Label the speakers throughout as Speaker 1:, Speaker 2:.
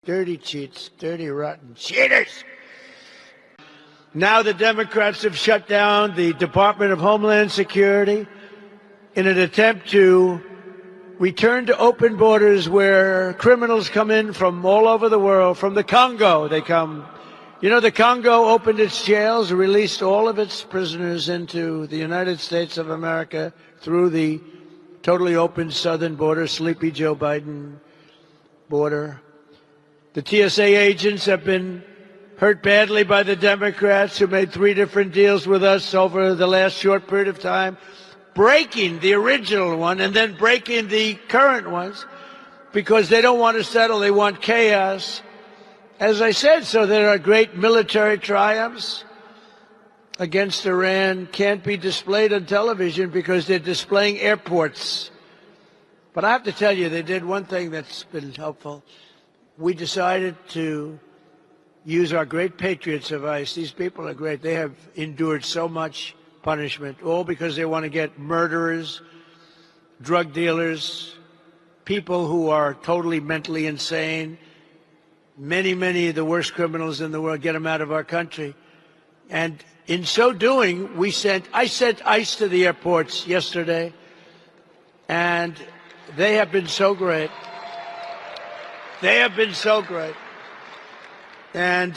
Speaker 1: Dirty cheats, dirty, rotten cheaters. Now the Democrats have shut down the Department of Homeland Security in an attempt to return to open borders where criminals come in from all over the world. From the Congo, they come. You know, the Congo opened its jails, released all of its prisoners into the United States of America through the totally open southern border, Sleepy Joe Biden border. The TSA agents have been hurt badly by the Democrats, who made 3 different deals with us over the last short period of time, breaking the original one and then breaking the current ones because they don't want to settle. They want chaos. As I said, so there are great military triumphs against Iran can't be displayed on television because they're displaying airports. But I have to tell you, they did one thing that's been helpful. We decided to use our great patriots of ICE. These people are great. They have endured so much punishment, all because they want to get murderers, drug dealers, people who are totally mentally insane, many of the worst criminals in the world, get them out of our country. And in so doing, I sent ICE to the airports yesterday, and they have been so great. They have been so great. And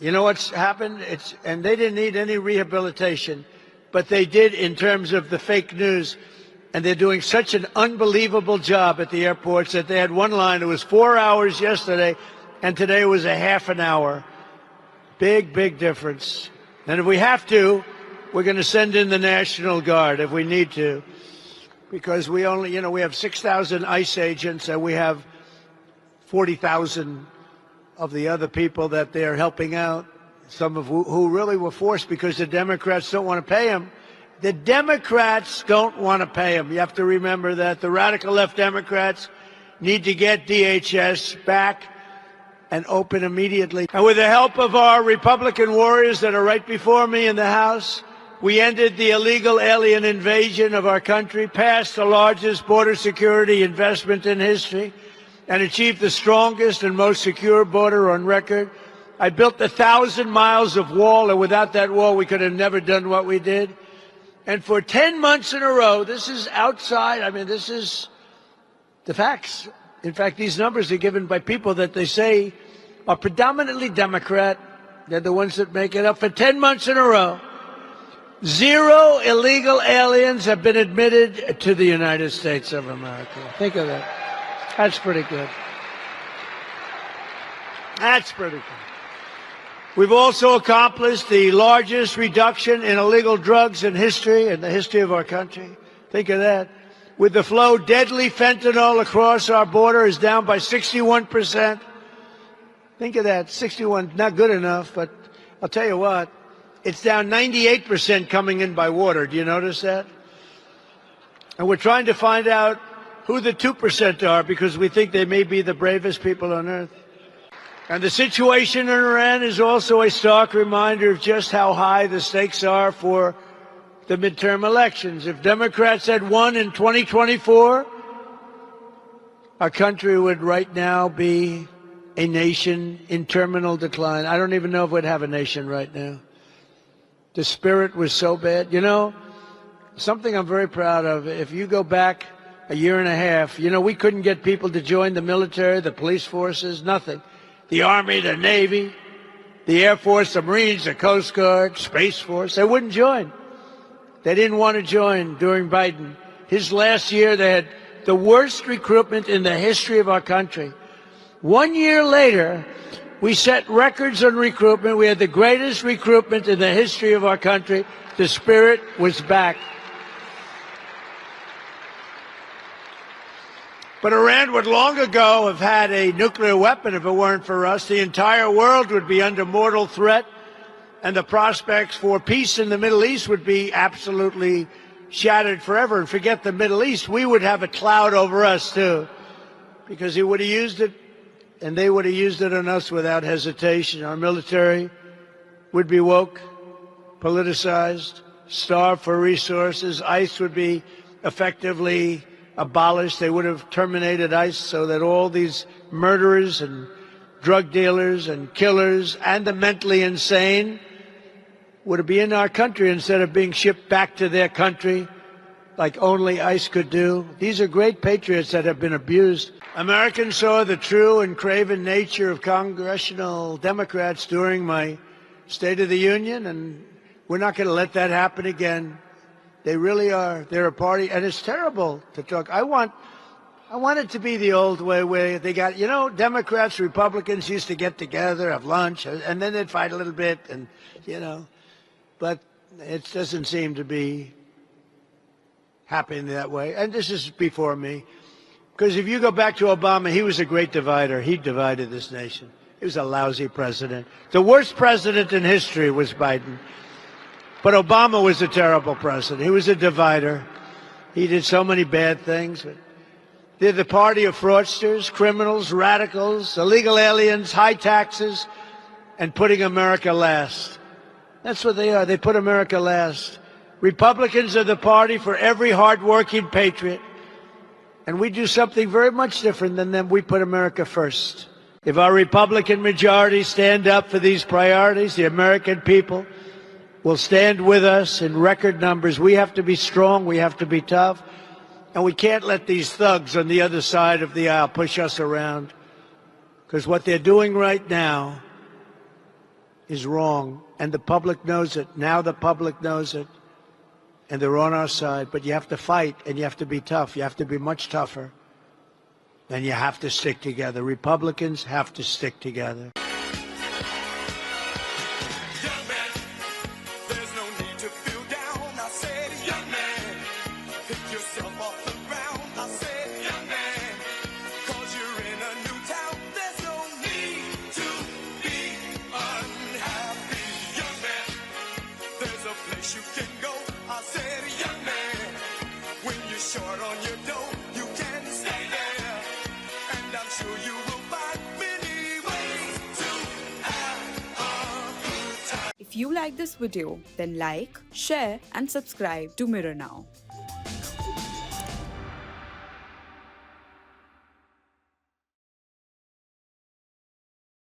Speaker 1: you know what's happened? And they didn't need any rehabilitation, but they did in terms of the fake news. And they're doing such an unbelievable job at the airports that they had one line. It was 4 hours yesterday, and today was a half an hour. Big difference. And if we have to, we're going to send in the National Guard if we need to, because we only, we have 6,000 ICE agents, and we have 40,000 of the other people that they're helping out, some of who really were forced because the Democrats don't want to pay them. The Democrats don't want to pay them. You have to remember that. The radical left Democrats need to get DHS back and open immediately. And with the help of our Republican warriors that are right before me in the House, we ended the illegal alien invasion of our country, passed the largest border security investment in history, and achieved the strongest and most secure border on record. I built 1,000 miles of wall, and without that wall, we could have never done what we did. And for 10 months in a row, this is outside, this is the facts. In fact, these numbers are given by people that they say are predominantly Democrat. They're the ones that make it up. For 10 months in a row, 0 illegal aliens have been admitted to the United States of America. Think of that. That's pretty good. That's pretty good. We've also accomplished the largest reduction in illegal drugs in the history of our country. Think of that. With the flow, deadly fentanyl across our border is down by 61%. Think of that, 61, not good enough, but I'll tell you what, it's down 98% coming in by water. Do you notice that? And we're trying to find out who the 2% are, because we think they may be the bravest people on earth. And the situation in Iran is also a stark reminder of just how high the stakes are for the midterm elections. If Democrats had won in 2024, our country would right now be a nation in terminal decline. I don't even know if we'd have a nation right now. The spirit was so bad. Something I'm very proud of, if you go back a year and a half, we couldn't get people to join the military, the police forces, nothing. The Army, the Navy, the Air Force, the Marines, the Coast Guard, Space Force, they wouldn't join. They didn't want to join during Biden. His last year, they had the worst recruitment in the history of our country. 1 year later, we set records on recruitment. We had the greatest recruitment in the history of our country. The spirit was back. But Iran would long ago have had a nuclear weapon if it weren't for us. The entire world would be under mortal threat, and the prospects for peace in the Middle East would be absolutely shattered forever. And forget the Middle East, we would have a cloud over us too, because he would have used it, and they would have used it on us without hesitation. Our military would be woke, politicized, starved for resources. ICE would be effectively abolished. They would have terminated ICE so that all these murderers and drug dealers and killers and the mentally insane would be in our country instead of being shipped back to their country like only ICE could do. These are great patriots that have been abused. Americans saw the true and craven nature of congressional Democrats during my State of the Union, and we're not going to let that happen again. They really are. They're a party, and it's terrible to talk. I want it to be the old way where they got, Democrats, Republicans used to get together, have lunch, and then they'd fight a little bit, and, but it doesn't seem to be happening that way. And this is before me. Because if you go back to Obama, he was a great divider. He divided this nation. He was a lousy president. The worst president in history was Biden. But Obama was a terrible president. He was a divider. He did so many bad things. They're the party of fraudsters, criminals, radicals, illegal aliens, high taxes, and putting America last. That's what they are. They put America last. Republicans are the party for every hardworking patriot. And we do something very much different than them. We put America first. If our Republican majority stand up for these priorities, the American people will stand with us in record numbers. We have to be strong. We have to be tough. And we can't let these thugs on the other side of the aisle push us around. Because what they're doing right now is wrong. And the public knows it. Now the public knows it. And they're on our side. But you have to fight, and you have to be tough. You have to be much tougher. And you have to stick together. Republicans have to stick together.
Speaker 2: If you like this video, then like, share and subscribe to Mirror Now.